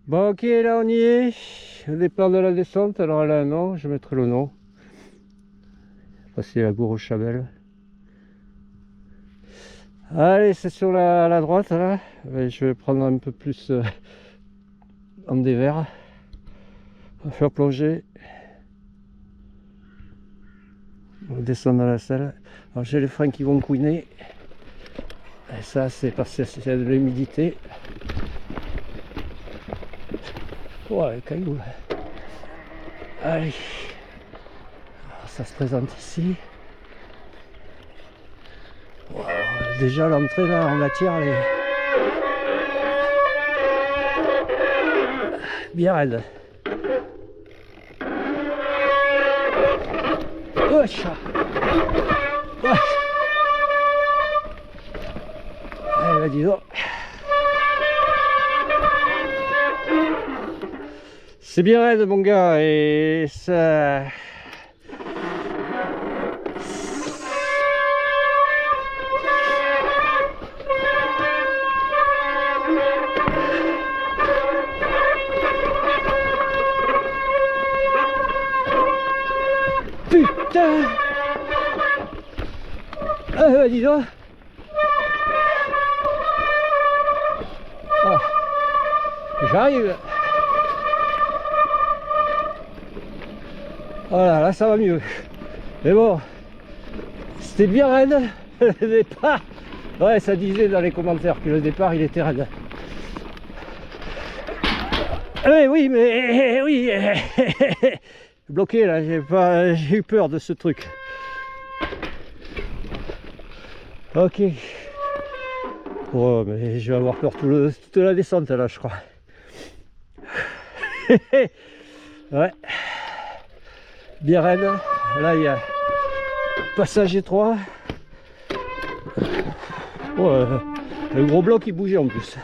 Bon, ok, là on y est. Au départ de la descente, alors elle a un nom, je mettrai le nom. Passer la Gourou-Chabelle. Allez, c'est sur la droite là. Je vais prendre un peu plus en dévers. On va faire plonger. On descend dans la salle. Alors j'ai les freins qui vont couiner. Et ça, c'est parce qu'il y a de l'humidité. Ouais, caillou. Allez. Alors, ça se présente ici. Wow, déjà l'entrée là en matière elle est bien raide. Wesh. Wesh. Eh ben dis donc. C'est bien raide mon gars et ça... Putain. Ah bah dis donc. Oh. J'arrive. Voilà, là ça va mieux. Mais bon, c'était bien raide le départ. Ouais, ça disait dans les commentaires que le départ il était raide. Oui, mais oui. Bloqué là, j'ai eu peur de ce truc. Ok. Oh, mais je vais avoir peur toute la descente là, je crois. Ouais. Bien raide. Là, il y a passage étroit. Oh, le gros bloc il bougeait en plus.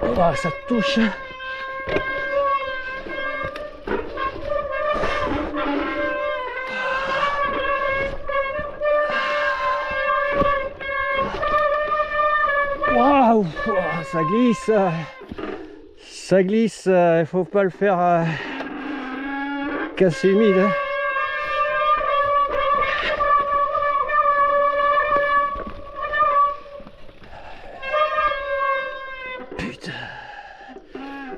Oh, ça touche. Waouh, ça glisse. Ça glisse. Il faut pas le faire quand c'est humide. Hein. Putain.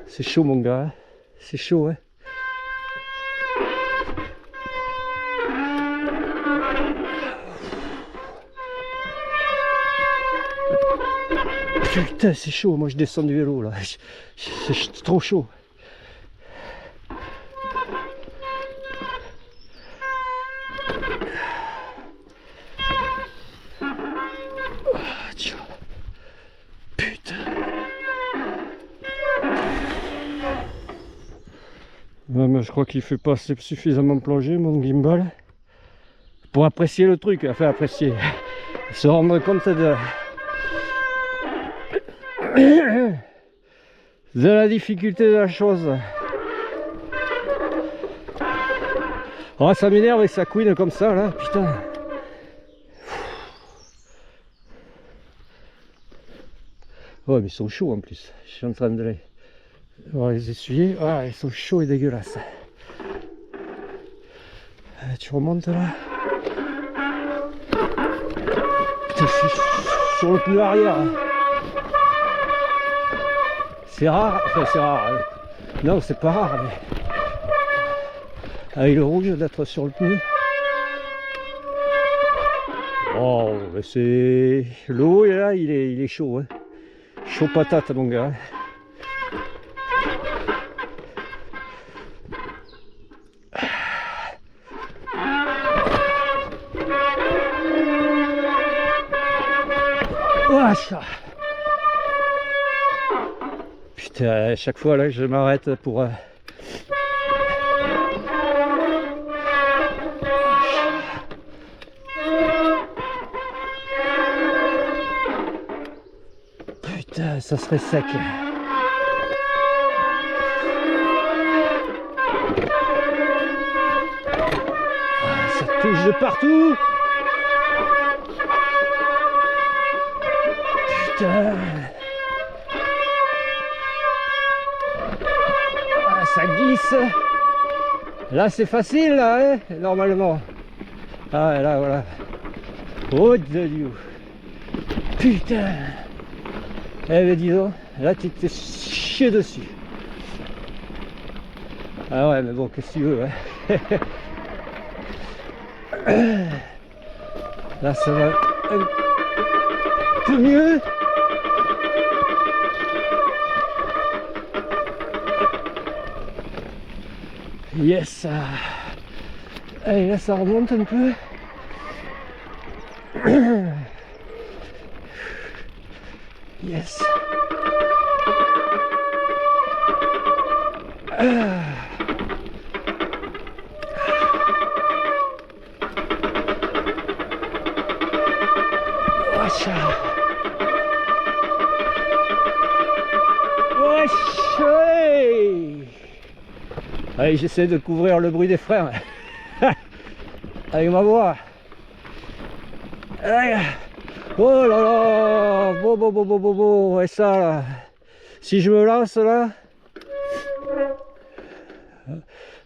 C'est chaud mon gars. Hein. C'est chaud hein. Putain, c'est chaud, moi je descends du vélo là, c'est trop chaud. Putain. Ouais, mais je crois qu'il fait pas suffisamment plonger mon gimbal pour apprécier le truc, enfin apprécier, se rendre compte de la difficulté de la chose. Oh, ça m'énerve et ça couine comme ça là, putain. Oh mais ils sont chauds en plus, je suis en train de les essuyer. Ah, ils sont chauds et dégueulasses. Tu remontes là. Putain, je suis sur le pneu arrière. C'est rare, enfin c'est rare. Non, c'est pas rare, mais avec le rouge d'être sur le pneu. Oh, mais c'est l'eau là, il est chaud, hein. Chaud patate mon gars. Wesh. Putain, à chaque fois là je m'arrête pour putain, ça serait sec. Ah, ça touche de partout. Putain. ça glisse. Là c'est facile là, hein, normalement. Ah là voilà. Oh de Dieu. Putain. Eh ben dis donc, là tu t'es chié dessus. Ah ouais mais bon qu'est-ce que tu veux, hein. Là ça va un peu mieux. Yes. Allez là ça remonte un peu. Yes. Allez, j'essaie de couvrir le bruit des freins avec ma voix. Oh là là, bon, et ça là, si je me lance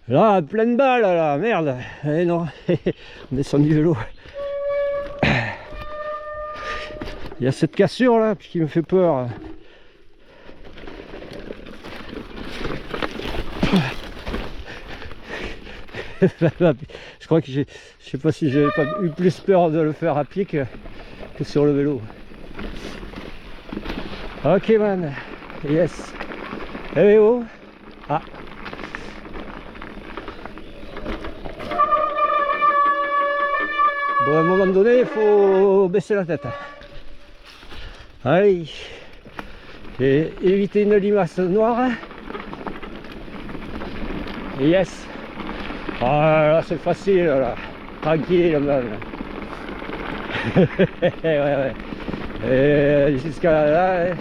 là, pleine balle là, merde, eh non, on descend du vélo. Il y a cette cassure là qui me fait peur. Je crois que je sais pas si j'avais pas eu plus peur de le faire à pied que sur le vélo. Ok man, yes. Eh oh. Ah. Bon à un moment donné il faut baisser la tête. Allez. Et éviter une limace noire. Yes. Ah là c'est facile là, tranquille man. Ouais. Et jusqu'à là, hein.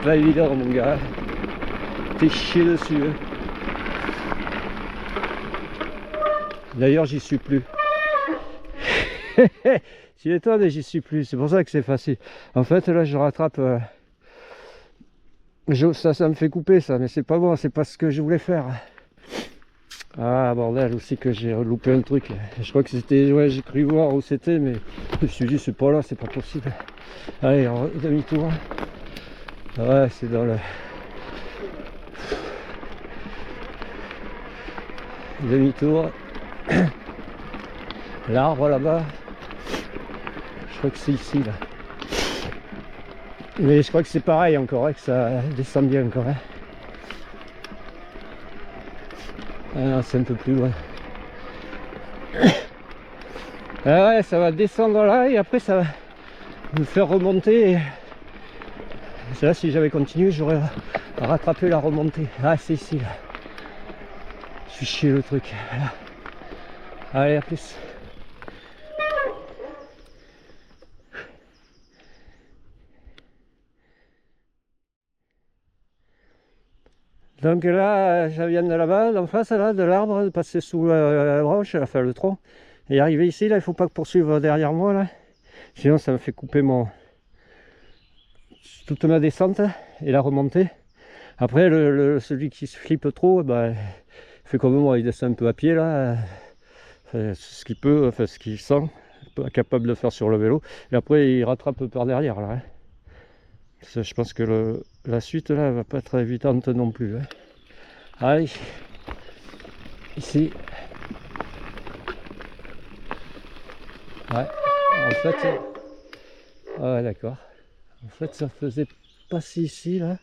Pas évident mon gars. T'es chié dessus. Hein. D'ailleurs j'y suis plus. Tu m'étonnes, j'y suis plus. C'est pour ça que c'est facile. En fait là je rattrape. Ça me fait couper ça, mais c'est pas bon, c'est pas ce que je voulais faire. Ah bordel aussi que j'ai loupé un truc. Je crois que c'était, ouais j'ai cru voir où c'était mais je me suis dit c'est pas là, c'est pas possible. Allez demi-tour. Ouais c'est dans le demi-tour. L'arbre là-bas. Je crois que c'est ici là. Mais je crois que c'est pareil encore, hein, que ça descend bien encore. Hein. Ah c'est un peu plus loin. Ah ouais, ça va descendre là et après ça va me faire remonter. C'est là si j'avais continué, j'aurais rattrapé la remontée. Ah c'est ici là. Je suis chier le truc. Voilà. Allez à plus. Donc là, je viens de là-bas, d'en face, là, de l'arbre, de passer sous la branche, enfin le tronc, et arriver ici, là, il ne faut pas poursuivre derrière moi, là, sinon ça me fait couper toute ma descente et la remontée. Après, celui qui se flippe trop, bah, il fait comme moi, il descend un peu à pied, là, ce qu'il peut, enfin ce qu'il sent, pas capable de faire sur le vélo, et après il rattrape par derrière, là. Hein. Ça, je pense que la suite là va pas être évidente non plus. Hein. Allez, ici. Ouais, en fait, ah ouais, d'accord. En fait, ça faisait passer ici là.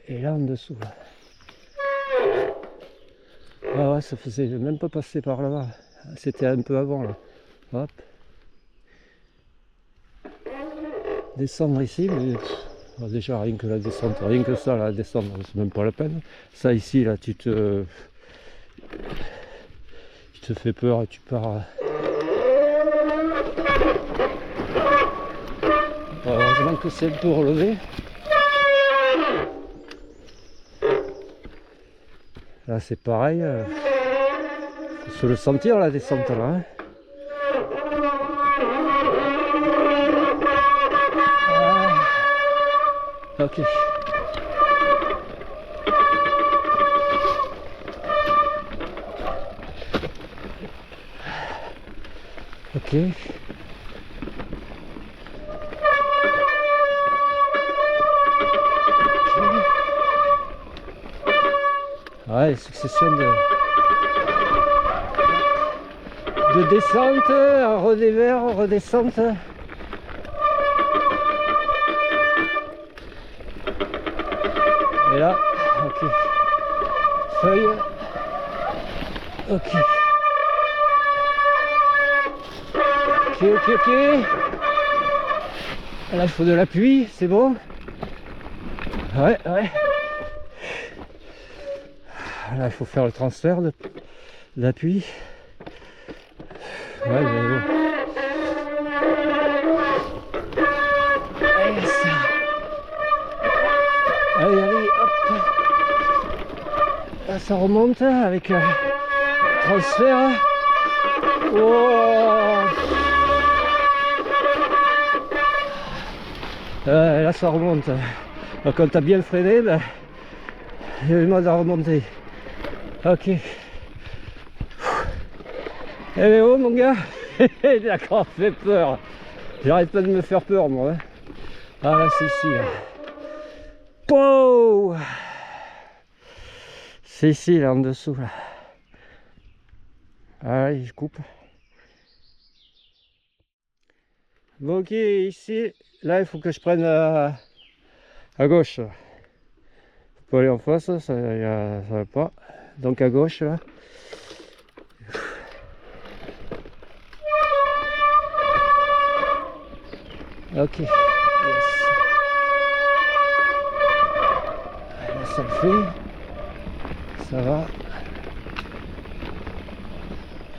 Et là en dessous. Là. Ah ouais, ça faisait même pas passer par là-bas. C'était un peu avant là. Hop. Descendre ici, mais déjà rien que la descente, rien que ça, la descendre, c'est même pas la peine. Ça ici, là, tu te fais peur et tu pars. Heureusement que c'est un peu relevé. Là c'est pareil, faut se le sentir la descente là. Hein. Ok. Ok. Ouais, succession de descente, en redévers, en redescente. Et là, ok. Feuille. Ok. Ok. Là, il faut de l'appui, c'est bon. Ouais. Là, il faut faire le transfert d'appui. Ouais, mais bon. Allez, ça. Allez, hop. Là, ça remonte avec le transfert. Oh. Là, ça remonte. Donc, quand t'as bien freiné, ben, il y a eu mal à remonter. Ok. Eh mais oh mon gars, d'accord, fait peur. J'arrête pas de me faire peur moi. Hein. Ah là c'est ici. Là. Wow, c'est ici là en dessous là. Allez, je coupe. Bon ok, ici, là il faut que je prenne à gauche. Faut pas aller en face, ça va pas. Donc à gauche là. Ok, yes. Là, ça le fait. Ça va.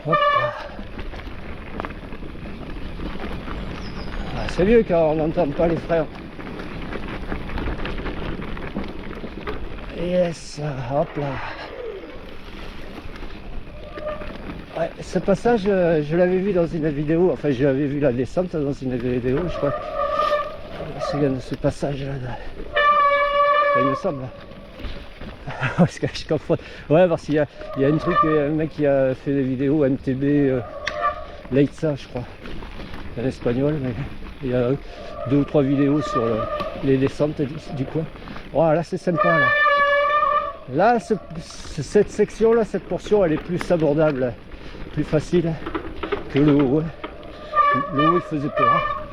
Hop. Ah, c'est mieux car on n'entend pas les freins. Yes, hop là. Ouais, ce passage, je l'avais vu dans une vidéo, enfin j'avais vu la descente dans une vidéo, je crois. Je me souviens de ce passage-là. Il me semble. Parce que je confonds. Ouais, parce qu'il y a un truc, un mec qui a fait des vidéos MTB Leitza, je crois. Un espagnol, mais il y a 2 ou 3 vidéos sur les descentes du coin. Voilà, là c'est sympa là. Là, cette section là, cette portion, elle est plus abordable, plus facile que le haut. Le haut il faisait peur.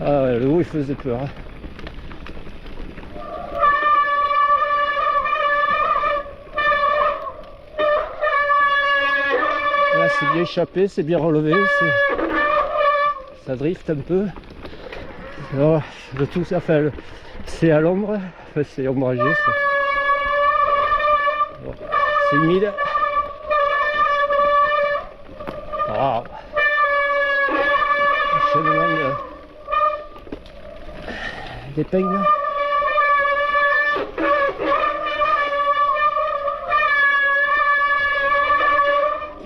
Ah ouais, le haut il faisait peur. Là c'est bien échappé, c'est bien relevé, ça drift un peu. Alors, le tout ça, enfin, c'est à l'ombre, enfin, c'est ombragé. Bon, c'est humide. Wow. Enchaînement d'épingles.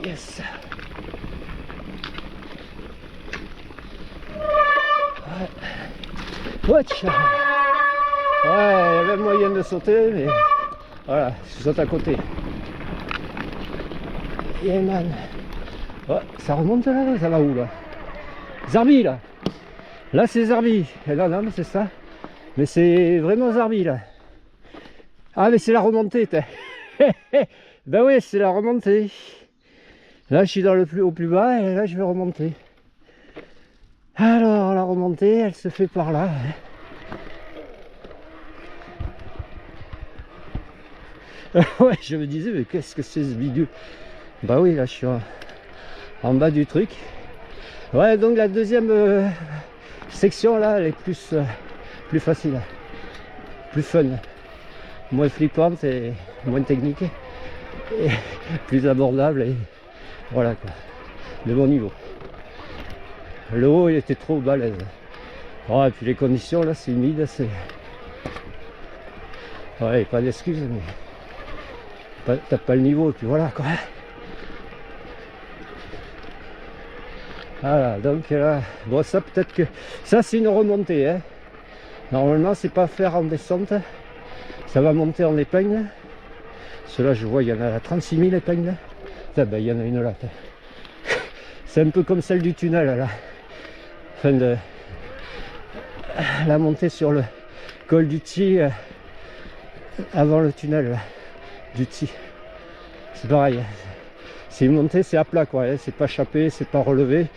Yes. Watch. Ouais, il y avait moyen de sauter, mais voilà, je saute à côté. Yeah man. Ouais, ça remonte là, ça va où là? Zarbi là. Là c'est Zarbi. Non, mais c'est ça. Mais c'est vraiment Zarbi là. Ah mais c'est la remontée. Ben oui, c'est la remontée. Là je suis dans au plus bas et là je vais remonter. Alors la remontée elle se fait par là. Ouais, je me disais mais qu'est-ce que c'est ce bidule? Bah oui, là je suis en bas du truc. Ouais, donc la deuxième section là elle est plus facile, plus fun, moins flippante et moins technique et plus abordable et voilà quoi, de bon niveau. Le haut il était trop balèze. Ouais, et puis les conditions là c'est humide, c'est ouais, pas d'excuses mais t'as pas le niveau et puis voilà quoi. Voilà, donc là, bon ça peut-être que... Ça c'est une remontée, hein. Normalement c'est pas faire en descente. Ça va monter en épingle. Ceux-là je vois il y en a 36 000 épingles. Là, ben, il y en a une là. C'est un peu comme celle du tunnel là. Enfin de... La montée sur le col du Tsi avant le tunnel là, du Tsi. C'est pareil. C'est une montée, c'est à plat quoi. Hein. C'est pas chapé, c'est pas relevé.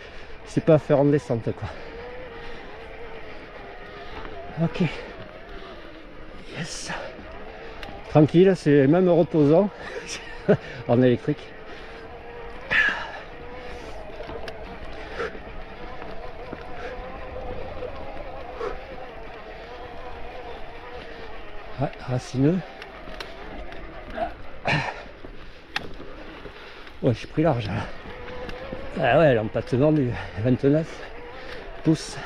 C'est pas faire en descente quoi. Ok. Yes. Tranquille, c'est même reposant en électrique. Ouais, racineux. Ouais, j'ai pris large là. Ah ouais, l'empattement du 29 pouces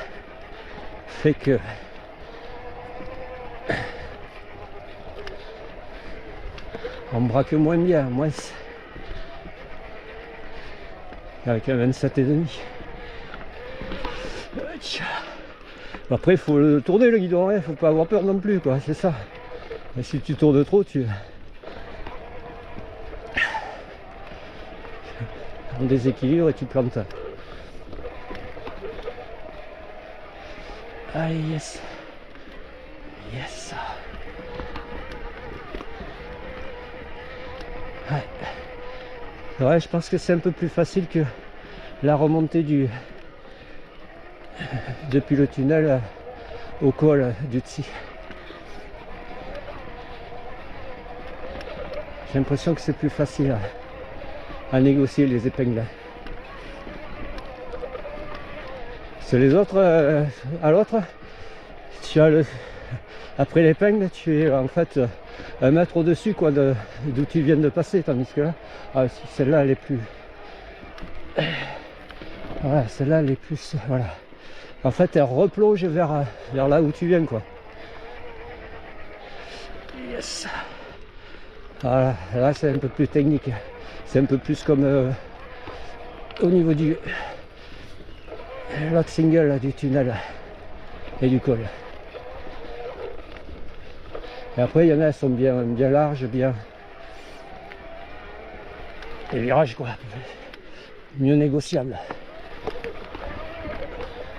fait que on braque moins bien, moins avec un 27,5. Après il faut le tourner le guidon, il faut pas avoir peur non plus quoi, c'est ça. Et si tu tournes trop, tu en déséquilibre et tu plantes. Allez, yes. Yes. Ouais. Ouais, je pense que c'est un peu plus facile que la remontée du depuis le tunnel au col du Tsi. J'ai l'impression que c'est plus facile à négocier les épingles. C'est les autres, à l'autre, tu as après l'épingle, tu es en fait 1 mètre au-dessus quoi d'où tu viens de passer, tandis que là, si celle-là elle est plus, voilà, celle-là elle est plus, voilà. En fait, elle replonge vers là où tu viens quoi. Yes. Voilà, là c'est un peu plus technique, c'est un peu plus comme au niveau du l'autre single là, du tunnel et du col. Et après il y en a, elles sont bien larges, bien. Les virages quoi, mieux négociables.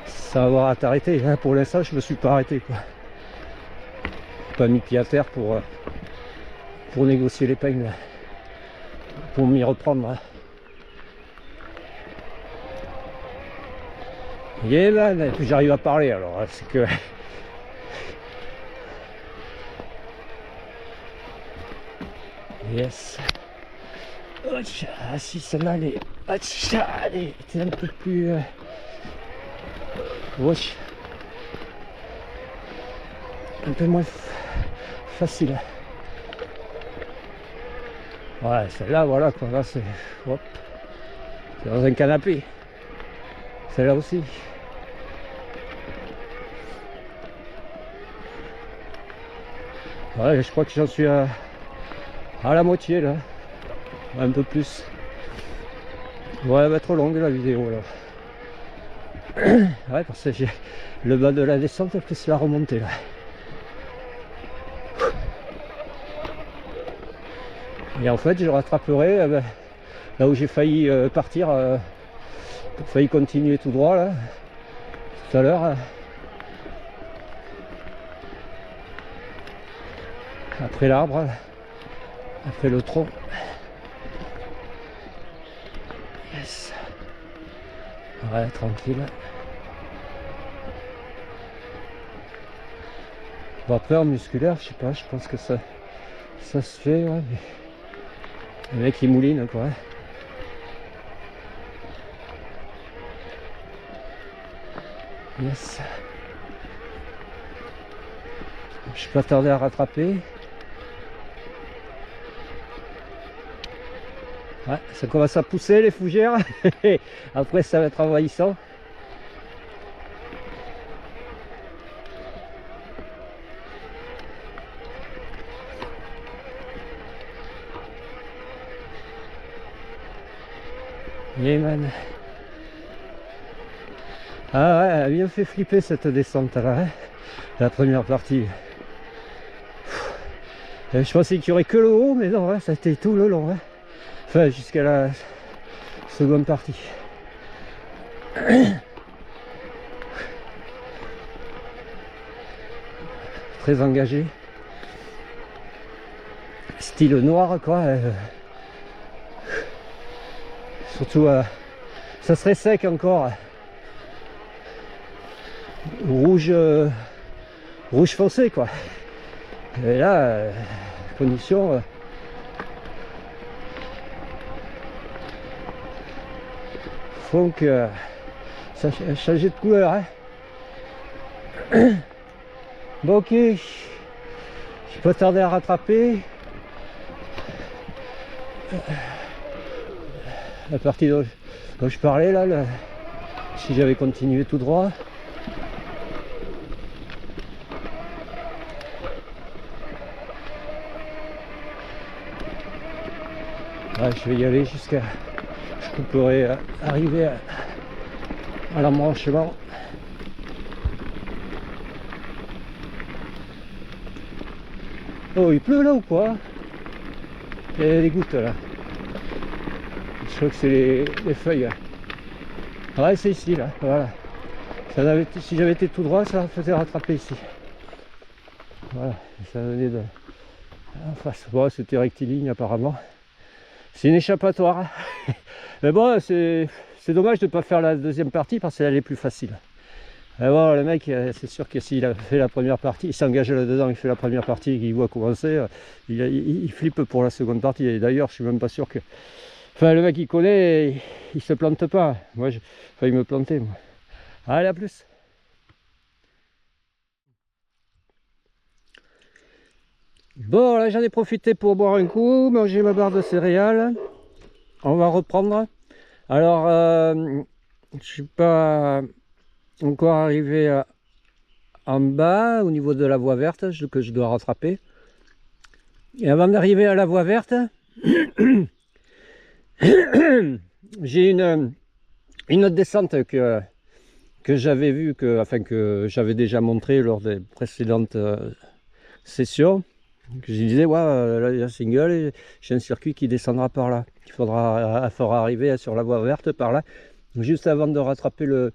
Sans avoir à t'arrêter. Hein, pour l'instant je me suis pas arrêté quoi. Pas mis pied à terre pour négocier l'épingle, pour m'y reprendre. Et là, et puis j'arrive à parler alors, c'est que yes. Ah si celle-là elle est un peu plus wesh. Un peu moins facile. Ouais, celle-là, voilà quoi, là c'est hop, c'est dans un canapé. Celle-là aussi. Ouais, je crois que j'en suis à la moitié là, un peu plus. Ouais, elle va être longue la vidéo là. Ouais, parce que j'ai le bas de la descente plus la remontée là. Et en fait je rattraperai là où j'ai failli partir, failli continuer tout droit là, tout à l'heure. Après l'arbre, après le tronc. Yes. Ouais, tranquille. Bon après en musculaire, je sais pas, je pense que ça se fait, ouais. Mais... le mec il mouline quoi. Yes. Je suis pas tardé à rattraper. Ouais, ça commence à pousser les fougères. Après ça va être envahissant. Yeah man. Ah ouais, elle a bien fait flipper cette descente là, hein, la première partie. Je pensais qu'il n'y aurait que le haut, mais non, hein, ça a été tout le long. Hein. Enfin, jusqu'à la seconde partie. Très engagé. Style noir, quoi. Surtout, ça serait sec encore. Rouge, rouge foncé, quoi. Et là, conditions. Font que ça a changé de couleur. Hein. Bon, ok. Je suis pas tardé à rattraper. La partie dont je parlais là, si j'avais continué tout droit. Ouais, je vais y aller jusqu'à... Je pourrais arriver à l'embranchement. Oh, il pleut là ou quoi? Il y a des gouttes là. Je crois que c'est les feuilles. Ouais, c'est ici là, voilà. Si j'avais été tout droit, ça faisait rattraper ici. Voilà, ça venait de... en face. Bon, c'était rectiligne apparemment. C'est une échappatoire. Mais bon, c'est dommage de ne pas faire la deuxième partie parce qu'elle est plus facile. Et bon, le mec, c'est sûr que s'il a fait la première partie, il s'engage là-dedans, il fait la première partie et qu'il voit commencer, il flippe pour la seconde partie. Et d'ailleurs, je suis même pas sûr que... Enfin, le mec, il connaît, il se plante pas. Moi, j'ai failli me planter, moi. Allez, à plus. Bon, là, j'en ai profité pour boire un coup, manger ma barre de céréales. On va reprendre. Alors, je suis pas encore arrivé en bas, au niveau de la voie verte, que je dois rattraper. Et avant d'arriver à la voie verte, j'ai une autre descente que j'avais vue, que j'avais déjà montré lors des précédentes sessions. Que je disais, ouais, là, il y a single, j'ai un circuit qui descendra par là. Il fera arriver sur la voie verte par là, juste avant de rattraper le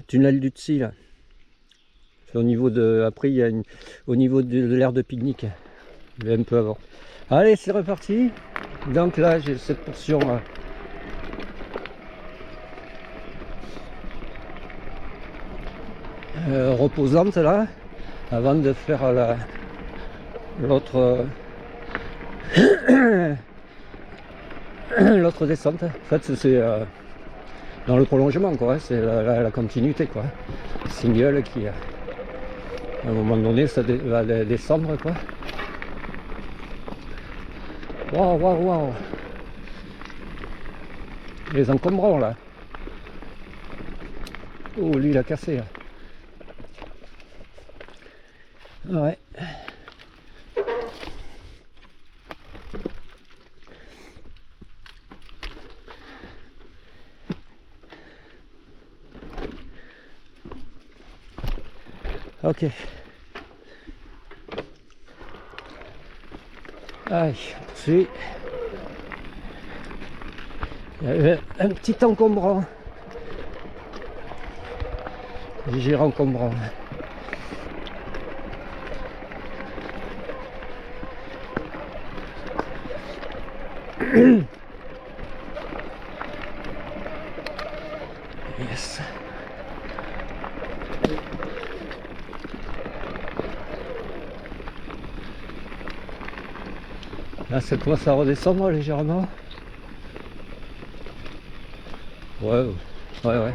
tunnel du Tsi là. Au niveau de, après, il y a au niveau de l'aire de pique-nique, mais un peu avant. Allez, c'est reparti. Donc là, j'ai cette portion reposante là, avant de faire l'autre l'autre descente. En fait, c'est dans le prolongement, quoi. C'est la continuité, quoi. Single qui, à un moment donné, ça va descendre, quoi. Waouh, waouh, waouh. Les encombrants, là. Oh, lui, il a cassé, là. Ouais. Ok. Allez, on poursuit. Il y avait un petit encombrant. Léger encombrant. Yes. Là, ça commence à redescendre légèrement. Ouais, ouais, ouais.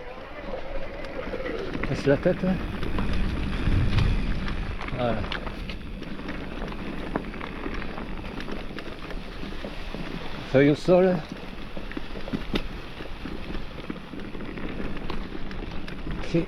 Casse la tête. Hein. Voilà. Feuille au sol. Ok.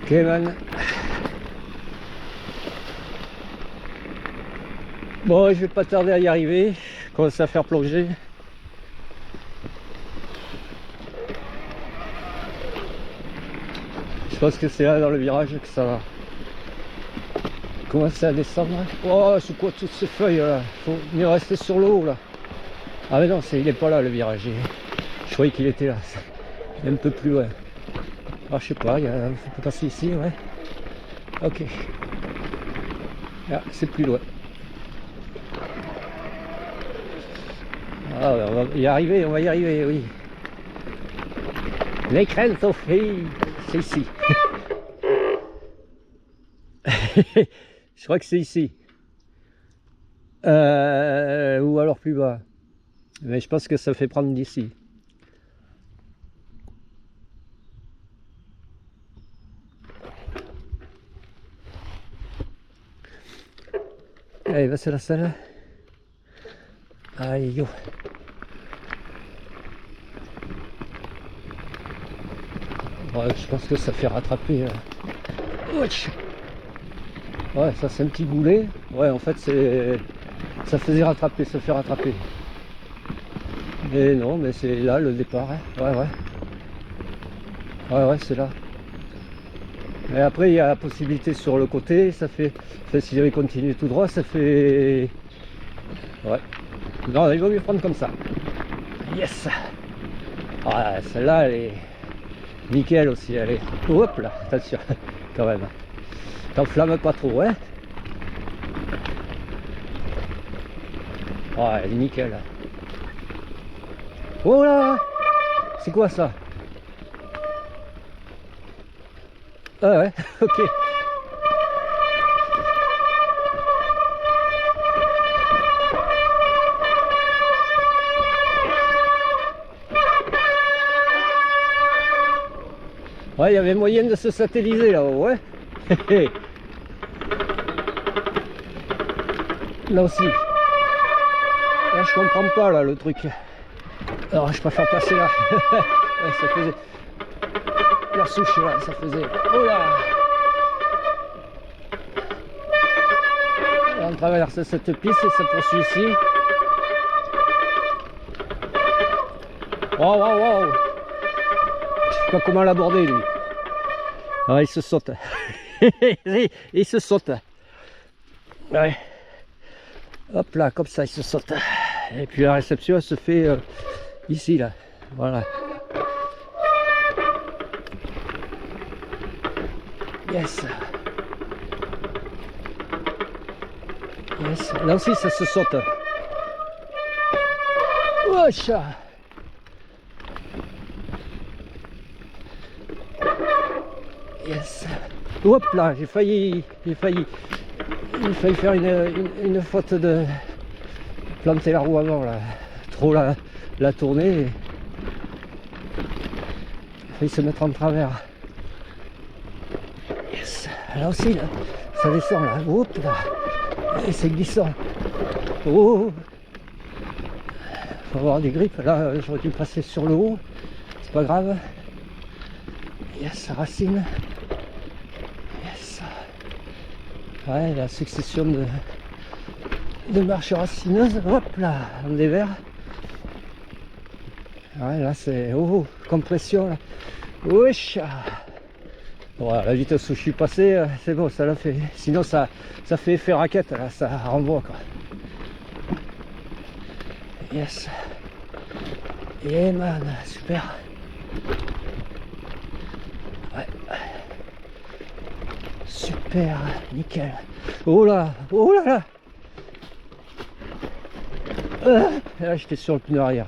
Ok man. Bon, je vais pas tarder à y arriver. Je commence à faire plonger. Je pense que c'est là dans le virage que ça va commencer à descendre. Oh, c'est quoi toutes ces feuilles là? Faut mieux rester sur l'eau là. Ah mais non, il est pas là le virage. Je croyais qu'il était là. Il est un peu plus loin. Ah, je sais pas, il faut passer ici, ouais. Ok. Ah, c'est plus loin. Ah, on va y arriver, oui. L'écran, Sophie, c'est ici. Je crois que c'est ici. Ou alors plus bas. Mais je pense que ça fait prendre d'ici. Allez, va, c'est la salle. Allez, yo. Ouais, je pense que ça fait rattraper. Ouais, ça c'est un petit boulet. Ouais, en fait, ça faisait rattraper, ça fait rattraper. Mais non, mais c'est là le départ. Hein. Ouais. Ouais, c'est là. Et après, il y a la possibilité sur le côté. Ça fait si j'avais continué tout droit, ça fait. Ouais. Non, il vaut mieux prendre comme ça. Yes. Ah, celle-là, elle est nickel aussi. Elle est. Hop là, attention, quand même. T'enflamme pas trop, hein. Oh, elle est nickel. Oh là, c'est quoi ça? Ah ouais, ok. Ouais, il y avait moyen de se satelliser là-haut, ouais. Là aussi. Là, je comprends pas là le truc. Alors, je préfère passer là. Ouais, ça faisait. La souche là, ça faisait. Oh là! Là, on traverse cette piste et ça poursuit ici. Waouh! Je sais pas comment l'aborder lui. Ah, il se saute. Il se saute. Ouais. Hop là, comme ça, il se saute. Et puis la réception, elle se fait ici, là. Voilà. Yes. Yes. Là aussi, ça se saute. Wesh. Yes. Hop là, j'ai failli faire une faute de planter la roue avant là. Trop la tourner. Il a failli se mettre en travers. Yes. Là aussi, là, ça descend là. Hop là. Et c'est glissant. Oh. Faut avoir des grippes. Là, j'aurais dû passer sur le haut. C'est pas grave. Yes, racine. Yes. Ouais, la succession de marches racineuses. Hop là, on déverse. Ouais, là c'est. Oh, compression là. Wesh. Voilà, la vitesse où je suis passé, c'est bon, ça l'a fait. Sinon, ça fait effet raquette, là, ça renvoie quoi. Yes. Yeah man, super. Ouais. Super, nickel. Oh là là. Là, j'étais sur le pneu arrière.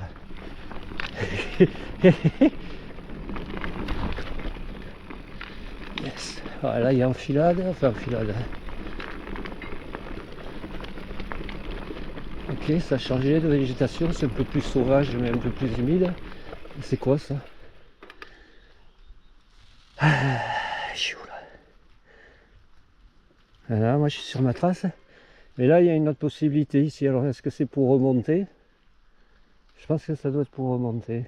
Yes. Voilà, il y a enfilade, enfin enfilade. Ok, ça a changé de végétation, c'est un peu plus sauvage mais un peu plus humide. C'est quoi ça? Voilà, moi je suis sur ma trace. Mais là il y a une autre possibilité ici. Alors est-ce que c'est pour remonter? Je pense que ça doit être pour remonter.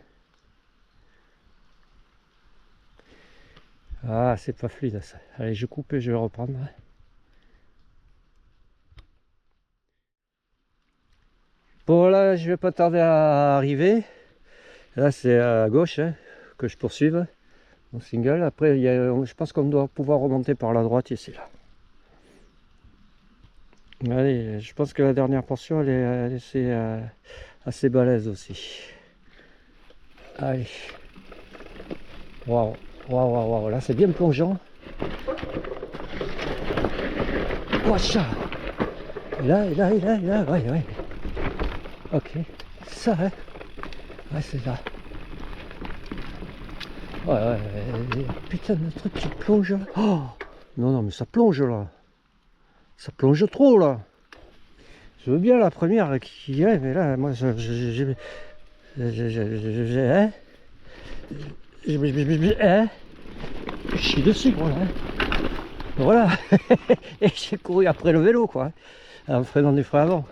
Ah, c'est pas fluide ça. Allez, je coupe et je vais reprendre. Bon, là, je vais pas tarder à arriver. Là, c'est à gauche hein, que je poursuive en single. Après, je pense qu'on doit pouvoir remonter par la droite ici. Là. Allez, je pense que la dernière portion, elle est assez balèze aussi. Allez. Waouh, waouh, waouh, waouh. Là, c'est bien plongeant. Wacha. Et là, ouais, ouais. Ok. Ça, hein. Ouais, c'est là. Ouais, ouais, putain, le truc qui plonge. Oh non, non, mais ça plonge là. Ça plonge trop là. Je veux bien la première qui est, mais là, moi, hein je chie dessus, voilà. Voilà. Et j'ai couru après le vélo, quoi. En freinant du frein avant.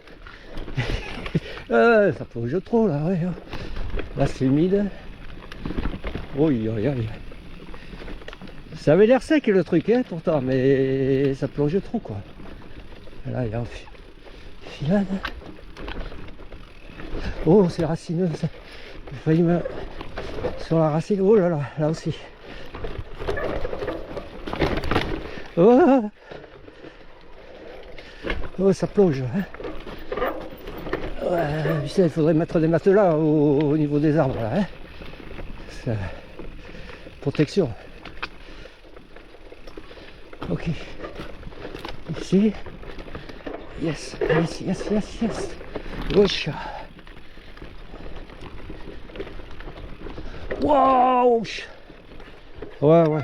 Ça plonge trop là, ouais. Là, c'est humide. Oui, oui, oui. Ça avait l'air sec le truc, hein, pourtant, mais ça plonge trop, quoi. Là, il y a un filade. Oh, c'est racineux, ça. J'ai failli me... Sur la racine, oh là là, là aussi. Oh, oh ça plonge. Hein. Ouais, il faudrait mettre des matelas au niveau des arbres, là. Hein. Protection. Ok. Ici. Yes, yes, yes, yes, yes. Gauche. Wow. Ouais, ouais.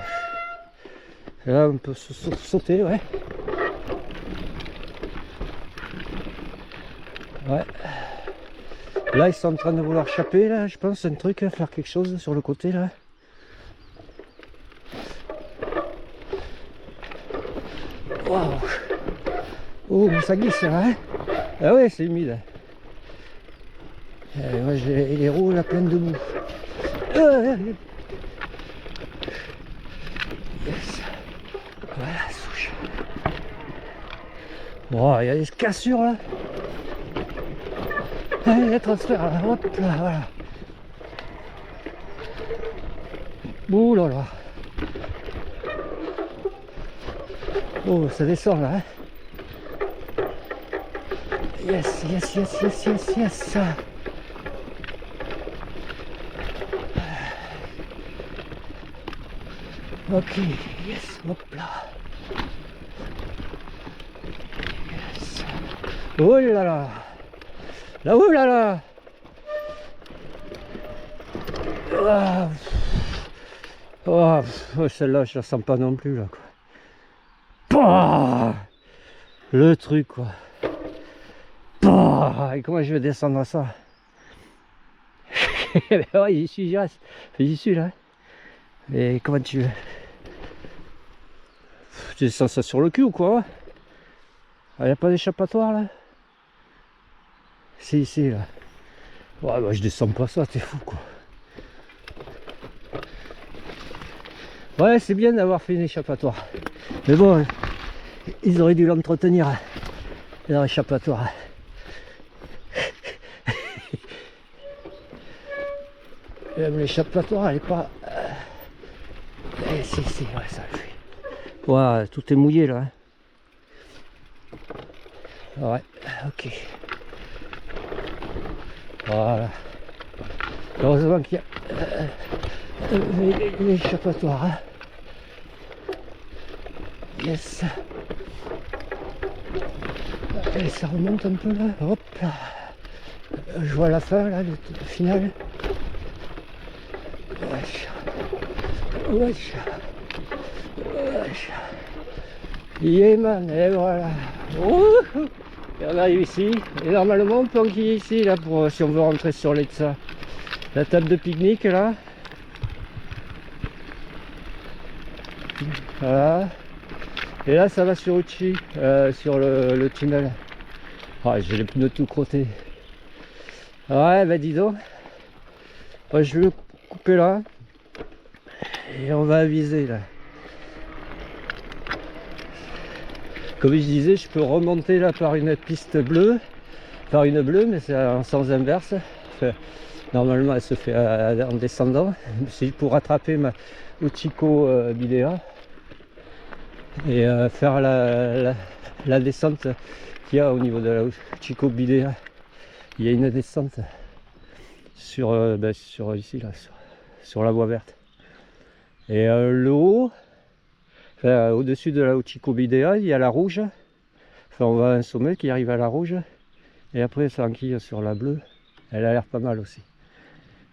Et là, on peut sauter, ouais. Ouais. Là, ils sont en train de vouloir choper, là, je pense, un truc, faire quelque chose sur le côté, là. Waouh. Oh, mais ça glisse, là, hein. Ah ouais, c'est humide. Moi, j'ai les roues, là, pleines de boue. Yes. Voilà, souche. Bon, il y a des cassures, là. Allez, transfert, là, hop, là, voilà. Ouh là là. Oh, ça descend, là, hein. Yes, yes, yes, yes, yes, yes. Ok, yes, hop là. Yes. Oh là là. Là, oh là là. Ah. Oh, celle-là, je la sens pas non plus, là, quoi. Bah, le truc, quoi. Bah, et comment je vais descendre à ça? Ouais, j'y suis là. Et comment tu veux? Tu descends ça sur le cul ou quoi? Il n'y a pas d'échappatoire là? Si, ici là. Ouais, bah je descends pas ça, t'es fou quoi. Ouais, c'est bien d'avoir fait une échappatoire. Mais bon, ils auraient dû l'entretenir, leur échappatoire. L'échappatoire, elle est pas... si, ouais, ça le fait. Ouais, tout est mouillé là. Ouais, ok. Voilà. Heureusement qu'il y a l'échappatoire. Hein. Yes. Et ça remonte un peu là. Hop là. Je vois la fin là, le final. Wesh. Wesh. Wesh. Yeah man, et voilà. Ouh. Et on arrive ici. Et normalement on peut enquiller ici là pour si on veut rentrer sur l'Etsa. La table de pique-nique là. Voilà. Et là ça va sur Uchi, sur le tunnel. Ah, j'ai les pneus tout crottés. Ouais, bah dis donc. Moi, je vais le couper là. Et on va aviser là. Comme je disais, je peux remonter là par une piste bleue, par une bleue, mais c'est en sens inverse. Enfin, normalement, elle se fait en descendant. C'est pour rattraper ma Uchiko Bidea et faire la descente qu'il y a au niveau de la Uchiko Bidea. Il y a une descente sur, ici, là, sur la voie verte. Et le haut, enfin, au-dessus de la Uchiko Bidea, il y a la rouge. Enfin, on va à un sommet qui arrive à la rouge. Et après, ça enquille sur la bleue. Elle a l'air pas mal aussi.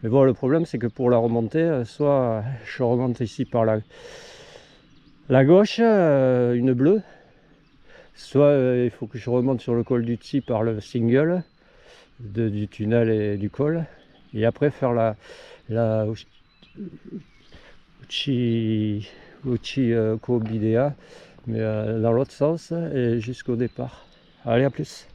Mais bon, le problème, c'est que pour la remonter, soit je remonte ici par la gauche, une bleue. Soit il faut que je remonte sur le col du Tsi par le single du tunnel et du col. Et après, faire la Uchiko Bidea, mais dans l'autre sens et jusqu'au départ. Allez, à plus.